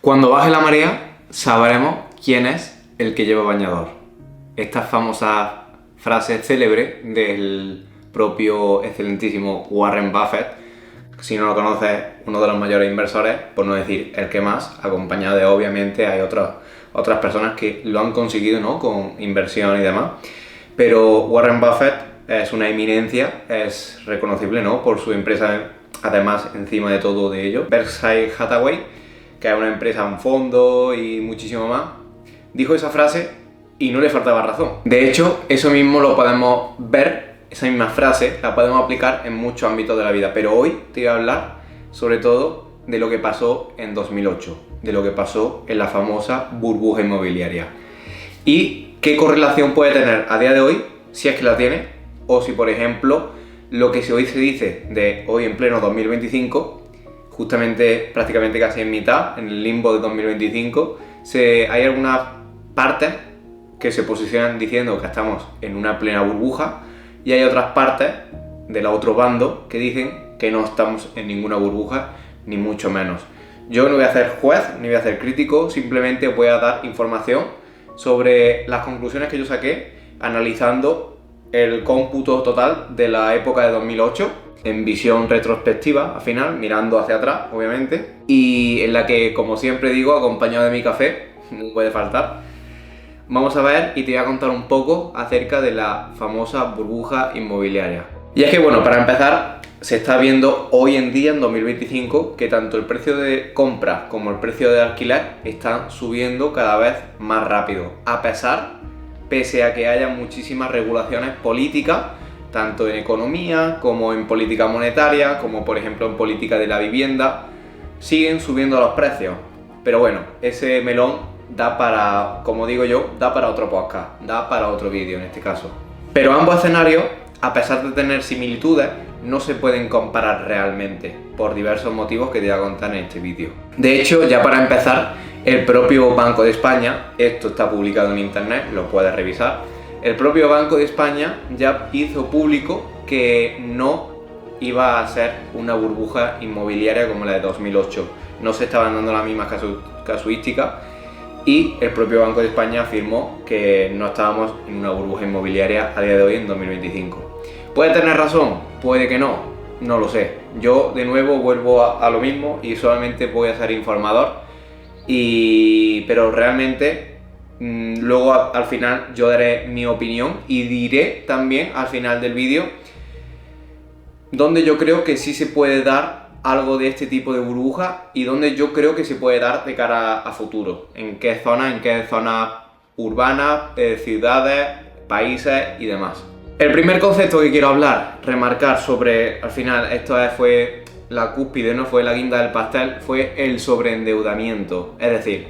Cuando baje la marea, sabremos quién es el que lleva bañador. Esta famosa frase célebre del propio excelentísimo Warren Buffett, si no lo conoces, uno de los mayores inversores, por no decir el que más, acompañado de, obviamente, hay otras personas que lo han conseguido, ¿no?, con inversión y demás. Pero Warren Buffett es una eminencia, es reconocible, ¿no?, por su empresa, además, encima de todo de ello, Berkshire Hathaway, que es una empresa, un fondo y muchísimo más. Dijo esa frase y no le faltaba razón. De hecho, eso mismo lo podemos ver, esa misma frase la podemos aplicar en muchos ámbitos de la vida, pero hoy te voy a hablar sobre todo de lo que pasó en 2008, de lo que pasó en la famosa burbuja inmobiliaria y qué correlación puede tener a día de hoy, si es que la tiene, o si, por ejemplo, lo que hoy se dice de hoy en pleno 2025, justamente prácticamente casi en mitad, en el limbo de 2025, hay algunas partes que se posicionan diciendo que estamos en una plena burbuja y hay otras partes del otro bando que dicen que no estamos en ninguna burbuja, ni mucho menos. Yo no voy a ser juez ni voy a ser crítico, simplemente voy a dar información sobre las conclusiones que yo saqué analizando el cómputo total de la época de 2008 en visión retrospectiva, al final, mirando hacia atrás, obviamente, y en la que, como siempre digo, acompañado de mi café, no puede faltar. Vamos a ver y te voy a contar un poco acerca de la famosa burbuja inmobiliaria. Y es que, bueno, para empezar, se está viendo hoy en día, en 2025, que tanto el precio de compra como el precio de alquiler están subiendo cada vez más rápido, pese a que haya muchísimas regulaciones políticas, tanto en economía como en política monetaria, como por ejemplo en política de la vivienda, siguen subiendo los precios. Pero bueno, ese melón da para, como digo yo, da para otro podcast, da para otro vídeo en este caso. Pero ambos escenarios, a pesar de tener similitudes, no se pueden comparar realmente, por diversos motivos que te voy a contar en este vídeo. De hecho, ya para empezar, el propio Banco de España, esto está publicado en internet, lo puedes revisar, el propio Banco de España ya hizo público que no iba a ser una burbuja inmobiliaria como la de 2008. No se estaban dando las mismas casuísticas y el propio Banco de España afirmó que no estábamos en una burbuja inmobiliaria a día de hoy en 2025. ¿Puede tener razón? Puede que no, no lo sé. Yo de nuevo vuelvo a lo mismo y solamente voy a ser informador, pero realmente luego al final yo daré mi opinión y diré también al final del vídeo donde yo creo que sí se puede dar algo de este tipo de burbuja y donde yo creo que se puede dar de cara a futuro. En qué zonas urbanas, ciudades, países y demás. El primer concepto que quiero hablar, remarcar sobre, al final esto fue la cúspide, no fue la guinda del pastel, fue el sobreendeudamiento. Es decir,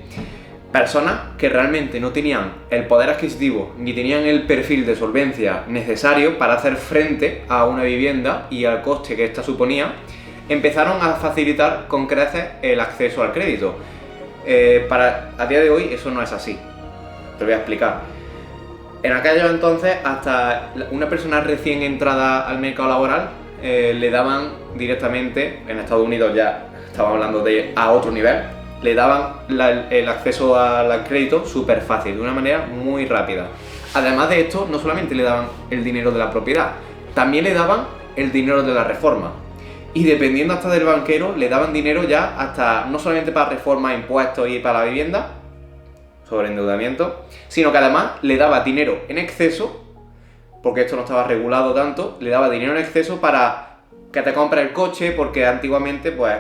personas que realmente no tenían el poder adquisitivo ni tenían el perfil de solvencia necesario para hacer frente a una vivienda y al coste que ésta suponía, empezaron a facilitar con creces el acceso al crédito. A día de hoy eso no es así. Te voy a explicar. En aquellos entonces, hasta una persona recién entrada al mercado laboral le daban directamente, en Estados Unidos ya estamos hablando de a otro nivel, le daban el acceso al crédito súper fácil, de una manera muy rápida. Además de esto, no solamente le daban el dinero de la propiedad, también le daban el dinero de la reforma. Y dependiendo hasta del banquero, le daban dinero ya hasta, no solamente para reforma, impuestos y para la vivienda, sobreendeudamiento, sino que además le daba dinero en exceso, porque esto no estaba regulado tanto, le daba dinero en exceso para que te compres el coche, porque antiguamente, pues,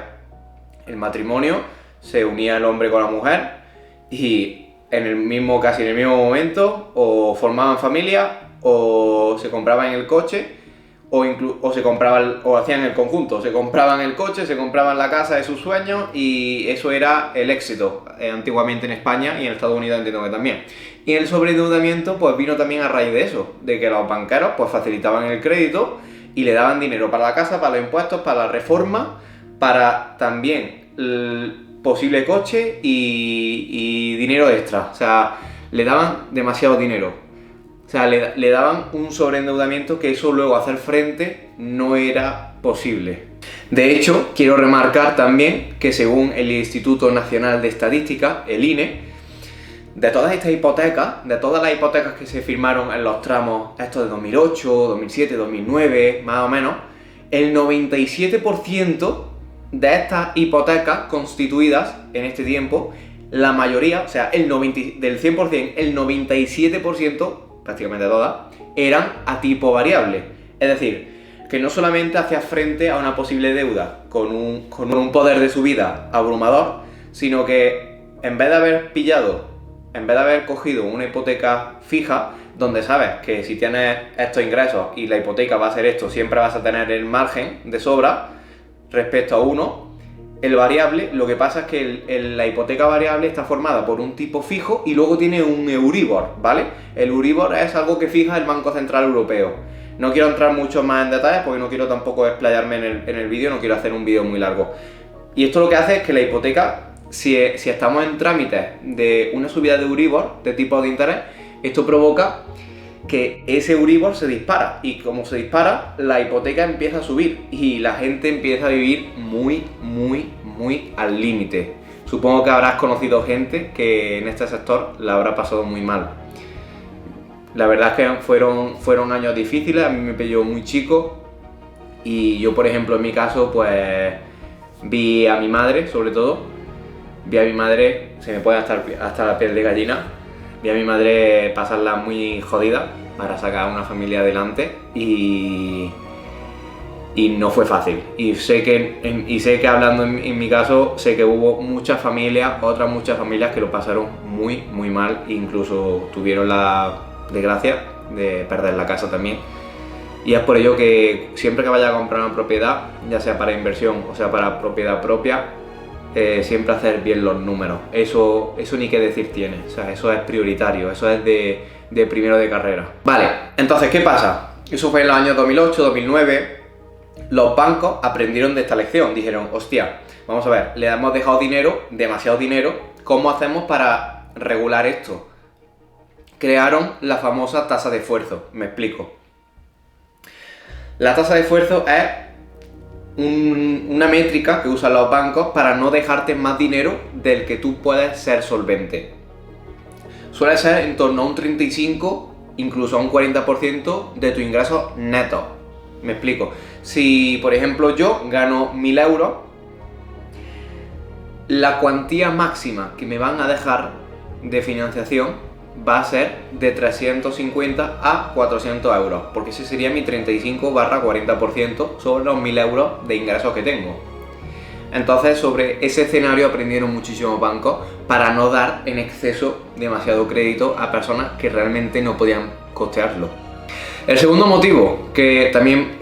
el matrimonio se unía el hombre con la mujer y casi en el mismo momento o formaban familia o se compraban el coche o hacían el conjunto, se compraban el coche, se compraban la casa de sus sueños y eso era el éxito antiguamente en España y en Estados Unidos entiendo que también. Y el sobreendeudamiento pues vino también a raíz de eso, de que los banqueros pues facilitaban el crédito y le daban dinero para la casa, para los impuestos, para la reforma, para también el posible coche y dinero extra. O sea, le daban demasiado dinero. O sea, le daban un sobreendeudamiento que eso luego hacer frente no era posible. De hecho, quiero remarcar también que según el Instituto Nacional de Estadística, el INE, de todas estas hipotecas, de todas las hipotecas que se firmaron en los tramos estos de 2008, 2007, 2009, más o menos, el 97% de estas hipotecas constituidas en este tiempo, la mayoría, o sea, del 100%, el 97%, prácticamente todas, eran a tipo variable. Es decir, que no solamente hacía frente a una posible deuda con un poder de subida abrumador, sino que en vez de haber cogido una hipoteca fija, donde sabes que si tienes estos ingresos y la hipoteca va a ser esto, siempre vas a tener el margen de sobra respecto a uno, el variable, lo que pasa es que la hipoteca variable está formada por un tipo fijo y luego tiene un Euribor, ¿vale? El Euribor es algo que fija el Banco Central Europeo. No quiero entrar mucho más en detalles porque no quiero tampoco explayarme en el vídeo, no quiero hacer un vídeo muy largo. Y esto lo que hace es que la hipoteca, si estamos en trámites de una subida de Euribor, de tipo de interés, esto provoca que ese Euribor se dispara, y como se dispara, la hipoteca empieza a subir y la gente empieza a vivir muy al límite. Supongo que habrás conocido gente que en este sector la habrá pasado muy mal. La verdad es que fueron años difíciles, a mí me pilló muy chico y yo, por ejemplo, en mi caso, pues vi a mi madre, sobre todo, se me pone hasta la piel de gallina, vi a mi madre pasarla muy jodida para sacar una familia adelante y no fue fácil. Y sé que hablando en mi caso, sé que hubo muchas familias que lo pasaron muy mal, e incluso tuvieron la desgracia de perder la casa también. Y es por ello que siempre que vaya a comprar una propiedad, ya sea para inversión o sea para propiedad propia, siempre hacer bien los números. Eso ni qué decir tiene, o sea, eso es prioritario, eso es de primero de carrera. Vale, entonces, ¿qué pasa? Eso fue en los años 2008, 2009. Los bancos aprendieron de esta lección, dijeron, hostia, vamos a ver, le hemos dejado dinero, demasiado dinero, ¿cómo hacemos para regular esto? Crearon la famosa tasa de esfuerzo, me explico. La tasa de esfuerzo es una métrica que usan los bancos para no dejarte más dinero del que tú puedes ser solvente. Suele ser en torno a un 35, incluso a un 40% de tu ingreso neto. Me explico. Si, por ejemplo, yo gano 1.000 euros, la cuantía máxima que me van a dejar de financiación va a ser de 350 a 400 euros, porque ese sería mi 35/40% sobre los 1.000 euros de ingresos que tengo. Entonces, sobre ese escenario aprendieron muchísimos bancos para no dar en exceso demasiado crédito a personas que realmente no podían costearlo. El segundo motivo que también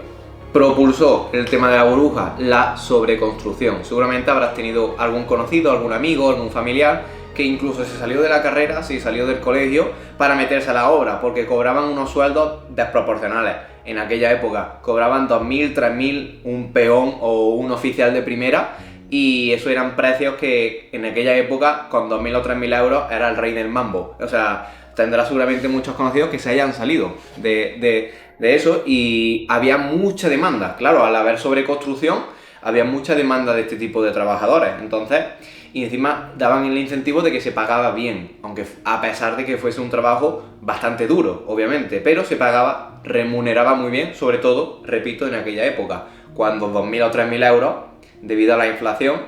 propulsó el tema de la burbuja, la sobreconstrucción. Seguramente habrás tenido algún conocido, algún amigo, algún familiar que incluso se salió de la carrera, se salió del colegio para meterse a la obra, porque cobraban unos sueldos desproporcionales. En aquella época cobraban 2.000, 3.000 un peón o un oficial de primera, y eso eran precios que en aquella época con 2.000 o 3.000 euros era el rey del mambo. O sea, tendrás seguramente muchos conocidos que se hayan salido de eso, y había mucha demanda. Claro, al haber sobreconstrucción había mucha demanda de este tipo de trabajadores, entonces, y encima daban el incentivo de que se pagaba bien, aunque a pesar de que fuese un trabajo bastante duro, obviamente, pero se pagaba, remuneraba muy bien, sobre todo, repito, en aquella época, cuando 2.000 o 3.000 euros, debido a la inflación,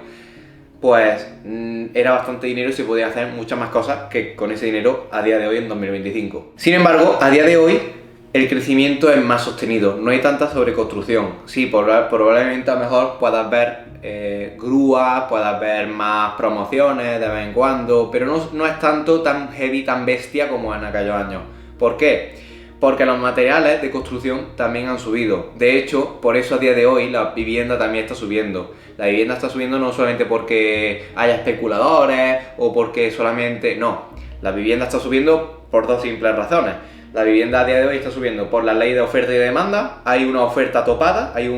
pues era bastante dinero y se podía hacer muchas más cosas que con ese dinero a día de hoy en 2025. Sin embargo, a día de hoy el crecimiento es más sostenido, no hay tanta sobreconstrucción. Sí, probablemente a lo mejor puedas ver grúas, puedas ver más promociones de vez en cuando, pero no es tan heavy, tan bestia como en aquellos años. ¿Por qué? Porque los materiales de construcción también han subido. De hecho, por eso a día de hoy la vivienda también está subiendo. La vivienda está subiendo no solamente porque haya especuladores o porque solamente... No, la vivienda está subiendo por dos simples razones. La vivienda a día de hoy está subiendo por la ley de oferta y demanda, hay una oferta topada, hay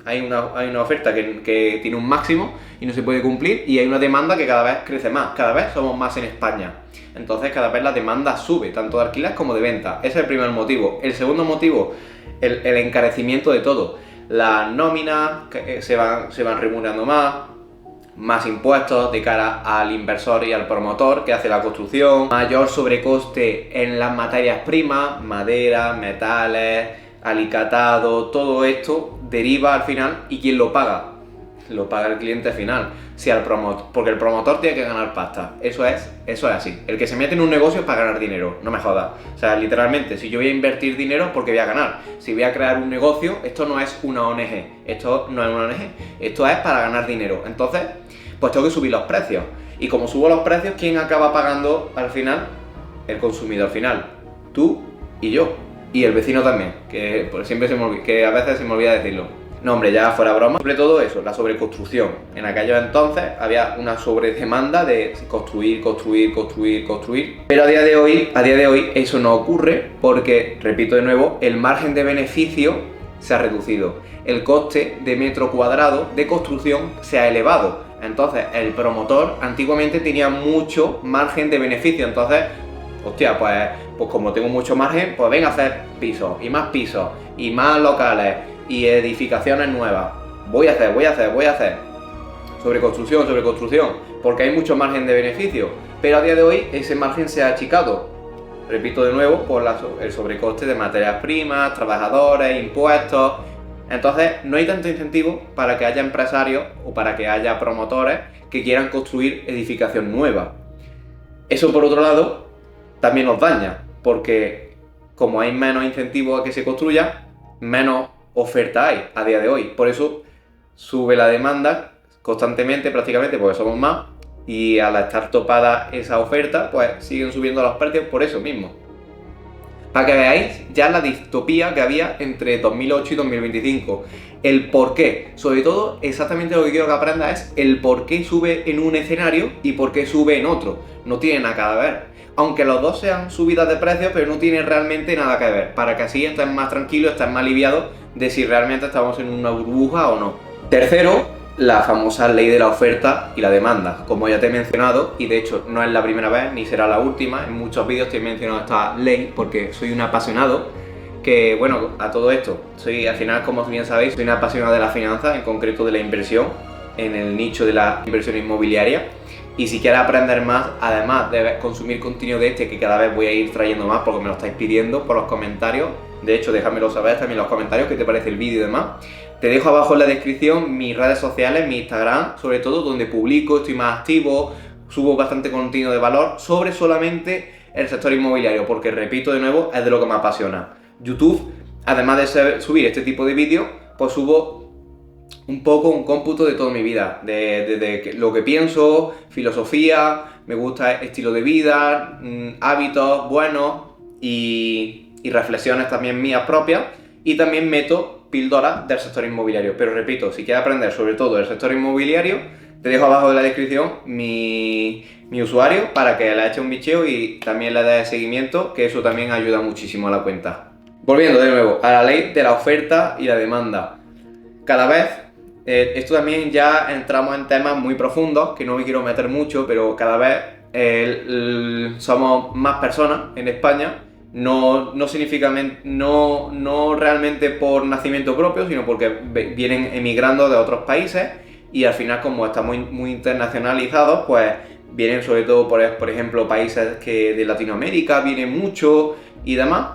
hay una oferta que tiene un máximo y no se puede cumplir, y hay una demanda que cada vez crece más, cada vez somos más en España. Entonces cada vez la demanda sube, tanto de alquiler como de venta. Ese es el primer motivo. El segundo motivo, el encarecimiento de todo. Las nóminas se van remunerando más impuestos de cara al inversor y al promotor que hace la construcción, mayor sobrecoste en las materias primas, madera, metales, alicatado, todo esto deriva al final, ¿y quién lo paga? Lo paga el cliente final, porque el promotor tiene que ganar pasta. Eso es así. El que se mete en un negocio es para ganar dinero, no me jodas. O sea, literalmente, si yo voy a invertir dinero, porque voy a ganar. Si voy a crear un negocio, esto no es una ONG. Esto no es una ONG. Esto es para ganar dinero. Entonces, pues tengo que subir los precios. Y como subo los precios, ¿quién acaba pagando al final? El consumidor final. Tú y yo. Y el vecino también, que que a veces se me olvida decirlo. No, hombre, ya fuera broma. Sobre todo eso, la sobreconstrucción. En aquellos entonces había una sobredemanda de construir. Pero a día de hoy eso no ocurre porque, repito de nuevo, el margen de beneficio se ha reducido. El coste de metro cuadrado de construcción se ha elevado. Entonces, el promotor antiguamente tenía mucho margen de beneficio. Entonces, hostia, pues como tengo mucho margen, pues venga a hacer pisos y más locales y edificaciones nuevas. Voy a hacer. Sobreconstrucción, porque hay mucho margen de beneficio. Pero a día de hoy ese margen se ha achicado. Repito de nuevo, por el sobrecoste de materias primas, trabajadores, impuestos. Entonces no hay tanto incentivo para que haya empresarios o para que haya promotores que quieran construir edificación nueva. Eso, por otro lado, también nos daña, porque como hay menos incentivos a que se construya, menos oferta hay a día de hoy. Por eso sube la demanda constantemente, prácticamente, porque somos más, y al estar topada esa oferta, pues siguen subiendo los precios por eso mismo. Para que veáis ya la distopía que había entre 2008 y 2025. El por qué, sobre todo, exactamente lo que quiero que aprendas es el por qué sube en un escenario y por qué sube en otro. No tiene nada que ver. Aunque los dos sean subidas de precios, pero no tiene realmente nada que ver. Para que así estés más tranquilo, estés más aliviado de si realmente estamos en una burbuja o no. Tercero, la famosa ley de la oferta y la demanda. Como ya te he mencionado, y de hecho no es la primera vez ni será la última, en muchos vídeos te he mencionado esta ley porque soy un apasionado que, bueno, a todo esto, al final, como bien sabéis, soy un apasionado de la finanza, en concreto de la inversión, en el nicho de la inversión inmobiliaria. Y si quieres aprender más, además de consumir contenido de este, que cada vez voy a ir trayendo más porque me lo estáis pidiendo por los comentarios, de hecho déjamelo saber también en los comentarios qué te parece el vídeo y demás. Te dejo abajo en la descripción mis redes sociales, mi Instagram, sobre todo, donde publico, estoy más activo, subo bastante contenido de valor sobre solamente el sector inmobiliario, porque repito de nuevo, es de lo que me apasiona. YouTube, además de subir este tipo de vídeos, pues subo un poco un cómputo de toda mi vida, de lo que pienso, filosofía, me gusta estilo de vida, hábitos buenos y reflexiones también mías propias, y también meto píldoras del sector inmobiliario. Pero repito, si quieres aprender sobre todo del sector inmobiliario, te dejo abajo en la descripción mi usuario para que le eches un bicheo y también le des seguimiento, que eso también ayuda muchísimo a la cuenta. Volviendo de nuevo a la ley de la oferta y la demanda. Cada vez, esto también ya entramos en temas muy profundos, que no me quiero meter mucho, pero cada vez somos más personas en España. No realmente por nacimiento propio, sino porque vienen emigrando de otros países y al final, como estamos muy internacionalizados, pues vienen sobre todo por ejemplo países de Latinoamérica, vienen mucho y demás,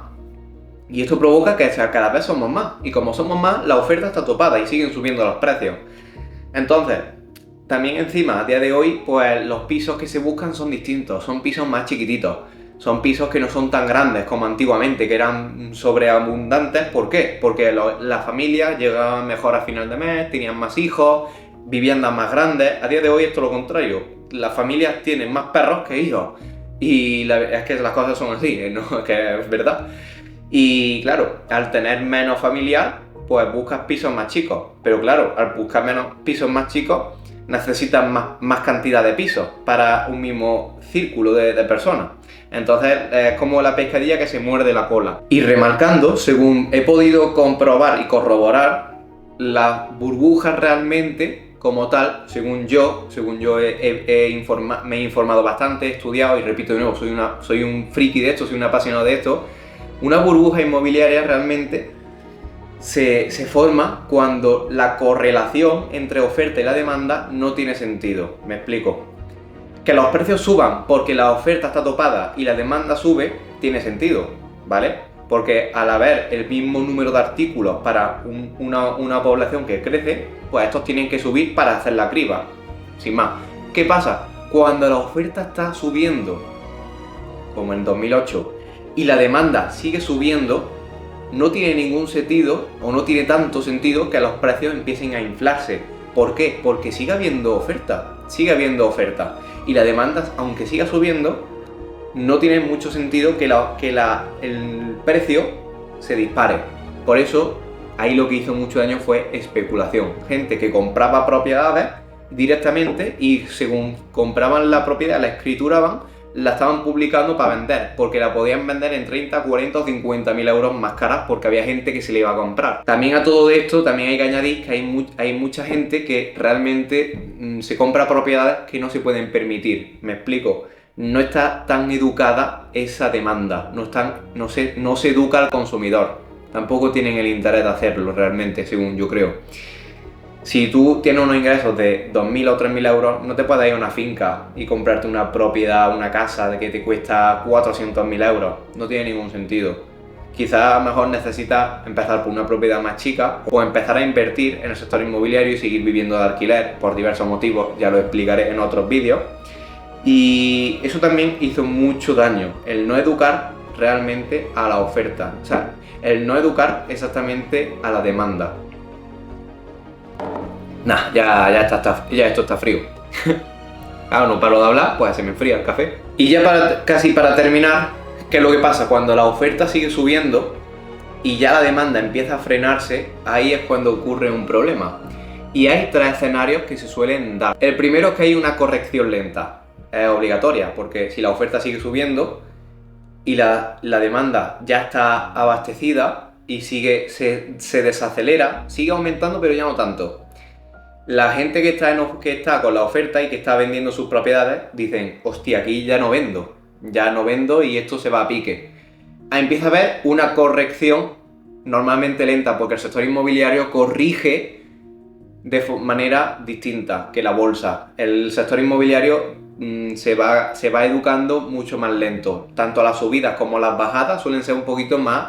y esto provoca que cada vez somos más, y como somos más, la oferta está topada y siguen subiendo los precios. Entonces, también encima, a día de hoy, pues los pisos que se buscan son distintos, son pisos más chiquititos. Son pisos que no son tan grandes como antiguamente, que eran sobreabundantes. ¿Por qué? Porque las familias llegaban mejor a final de mes, tenían más hijos, viviendas más grandes. A día de hoy es todo lo contrario. Las familias tienen más perros que hijos. Y es que las cosas son así, ¿no? Que es verdad. Y claro, al tener menos familiar, pues buscas pisos más chicos. Pero claro, al buscar menos pisos más chicos, necesitas más cantidad de pisos para un mismo círculo de personas. Entonces es como la pescadilla que se muerde la cola. Y remarcando, según he podido comprobar y corroborar, las burbujas realmente, como tal, según yo me he informado bastante, he estudiado y repito de nuevo, soy un friki de esto, soy un apasionado de esto, una burbuja inmobiliaria realmente se forma cuando la correlación entre oferta y la demanda no tiene sentido. Me explico. Que los precios suban porque la oferta está topada y la demanda sube, tiene sentido, ¿vale? Porque al haber el mismo número de artículos para una población que crece, pues estos tienen que subir para hacer la criba, sin más. ¿Qué pasa? Cuando la oferta está subiendo, como en 2008, y la demanda sigue subiendo, no tiene ningún sentido, o no tiene tanto sentido, que los precios empiecen a inflarse. ¿Por qué? Porque sigue habiendo oferta, y la demanda, aunque siga subiendo, no tiene mucho sentido que el precio se dispare. Por eso, ahí lo que hizo mucho daño fue especulación. Gente que compraba propiedades directamente y según compraban la propiedad, la escrituraban, la estaban publicando para vender, porque la podían vender en 30, 40 o 50 mil euros más caras porque había gente que se le iba a comprar. También a todo esto, también hay que añadir que hay mucha gente que realmente se compra propiedades que no se pueden permitir. Me explico. No está tan educada esa demanda, no se educa al consumidor. Tampoco tienen el interés de hacerlo realmente, según yo creo. Si tú tienes unos ingresos de 2.000 o 3.000 euros, no te puedes ir a una finca y comprarte una propiedad, una casa de que te cuesta 400.000 euros. No tiene ningún sentido. Quizás a lo mejor necesitas empezar por una propiedad más chica o empezar a invertir en el sector inmobiliario y seguir viviendo de alquiler por diversos motivos, ya lo explicaré en otros vídeos. Y eso también hizo mucho daño, el no educar realmente a la oferta, o sea, el no educar exactamente a la demanda. Nah, ya esto está frío. Ahora no paro de hablar, pues se me enfría el café. Y ya casi para terminar, ¿qué es lo que pasa? Cuando la oferta sigue subiendo y ya la demanda empieza a frenarse, ahí es cuando ocurre un problema. Y hay 3 escenarios que se suelen dar. El primero es que hay una corrección lenta. Es obligatoria, porque si la oferta sigue subiendo y la demanda ya está abastecida y se desacelera, sigue aumentando pero ya no tanto. La gente que está con la oferta y que está vendiendo sus propiedades dicen, hostia, aquí ya no vendo y esto se va a pique. Empieza a haber una corrección normalmente lenta porque el sector inmobiliario corrige de manera distinta que la bolsa. El sector inmobiliario se va educando mucho más lento. Tanto las subidas como las bajadas suelen ser un poquito más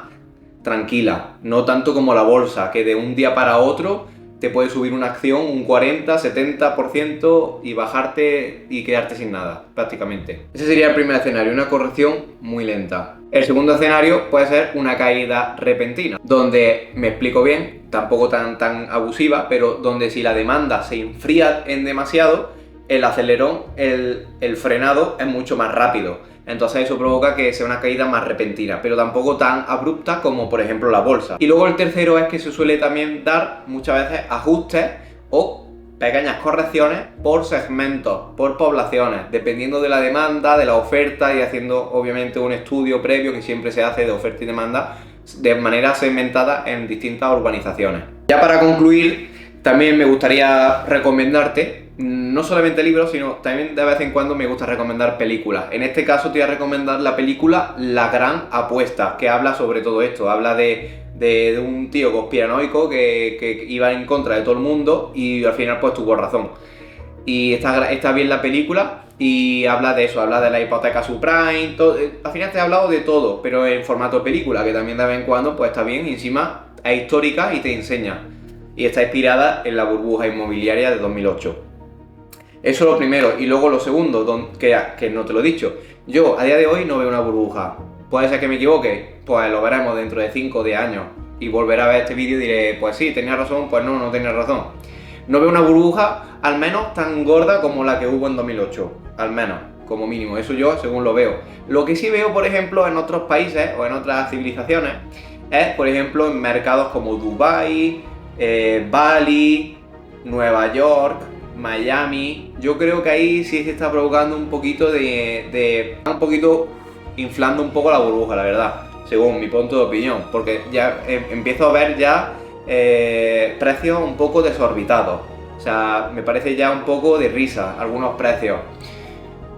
tranquilas, no tanto como la bolsa, que de un día para otro te puede subir una acción un 40, 70% y bajarte y quedarte sin nada, prácticamente. Ese sería el primer escenario, una corrección muy lenta. El segundo escenario puede ser una caída repentina, donde, me explico bien, tampoco tan abusiva, pero donde si la demanda se enfría en demasiado, el acelerón, el frenado es mucho más rápido. Entonces eso provoca que sea una caída más repentina, pero tampoco tan abrupta como por ejemplo la bolsa. Y luego el tercero es que se suele también dar muchas veces ajustes o pequeñas correcciones por segmentos, por poblaciones, dependiendo de la demanda, de la oferta y haciendo obviamente un estudio previo que siempre se hace de oferta y demanda de manera segmentada en distintas urbanizaciones. Ya para concluir, también me gustaría recomendarte no solamente libros, sino también de vez en cuando me gusta recomendar películas. En este caso te voy a recomendar la película La Gran Apuesta, que habla sobre todo esto. Habla de un tío conspiranoico que iba en contra de todo el mundo y al final pues tuvo razón. Y está bien la película y habla de eso, habla de la hipoteca subprime, todo. Al final te he hablado de todo, pero en formato película, que también de vez en cuando pues está bien y encima es histórica y te enseña. Y está inspirada en la burbuja inmobiliaria de 2008. Eso es lo primero. Y luego lo segundo, que no te lo he dicho. Yo a día de hoy no veo una burbuja. ¿Puede ser que me equivoque? Pues lo veremos dentro de 5 o 10 años. Y volveré a ver este vídeo y diré, pues sí, tenías razón, pues no tenías razón. No veo una burbuja al menos tan gorda como la que hubo en 2008. Al menos, como mínimo. Eso yo según lo veo. Lo que sí veo, por ejemplo, en otros países o en otras civilizaciones, es, por ejemplo, en mercados como Dubái, Bali, Nueva York, Miami. Yo creo que ahí sí se está provocando un poquito un poquito inflando un poco la burbuja, la verdad, según mi punto de opinión, porque ya empiezo a ver ya precios un poco desorbitados. O sea, me parece ya un poco de risa algunos precios.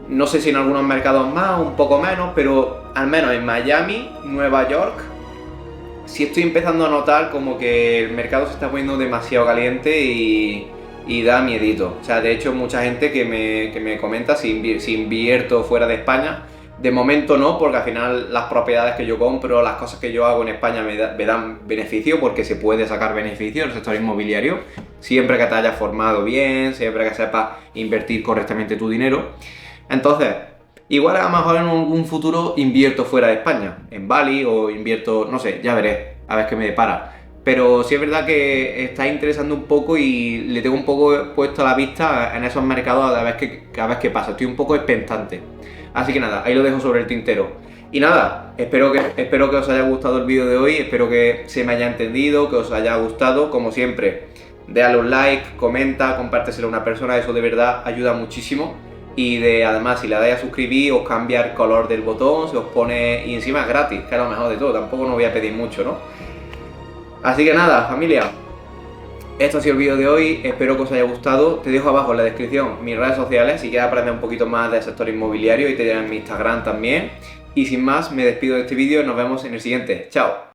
No sé si en algunos mercados más, un poco menos, pero al menos en Miami, Nueva York, sí estoy empezando a notar como que el mercado se está poniendo demasiado caliente y da miedito. O sea, de hecho, mucha gente que me comenta si invierto fuera de España. De momento no, porque al final las propiedades que yo compro, las cosas que yo hago en España me dan beneficio, porque se puede sacar beneficio del sector inmobiliario, siempre que te hayas formado bien, siempre que sepas invertir correctamente tu dinero. Entonces, igual a lo mejor en un futuro invierto fuera de España, en Bali, o invierto, no sé, ya veré, a ver qué me depara. Pero sí es verdad que está interesando un poco y le tengo un poco puesto a la vista en esos mercados a ver qué pasa. Estoy un poco expectante. Así que nada, ahí lo dejo sobre el tintero. Y nada, espero que os haya gustado el vídeo de hoy, espero que se me haya entendido, que os haya gustado. Como siempre, déjale un like, comenta, compárteselo a una persona, eso de verdad ayuda muchísimo. Y además, si le dais a suscribir, os cambia el color del botón, se os pone, y encima es gratis, que es lo mejor de todo, tampoco no voy a pedir mucho, ¿no? Así que nada, familia, esto ha sido el vídeo de hoy, espero que os haya gustado. Te dejo abajo en la descripción mis redes sociales si quieres aprender un poquito más del sector inmobiliario, y te diré en mi Instagram también. Y sin más, me despido de este vídeo y nos vemos en el siguiente. ¡Chao!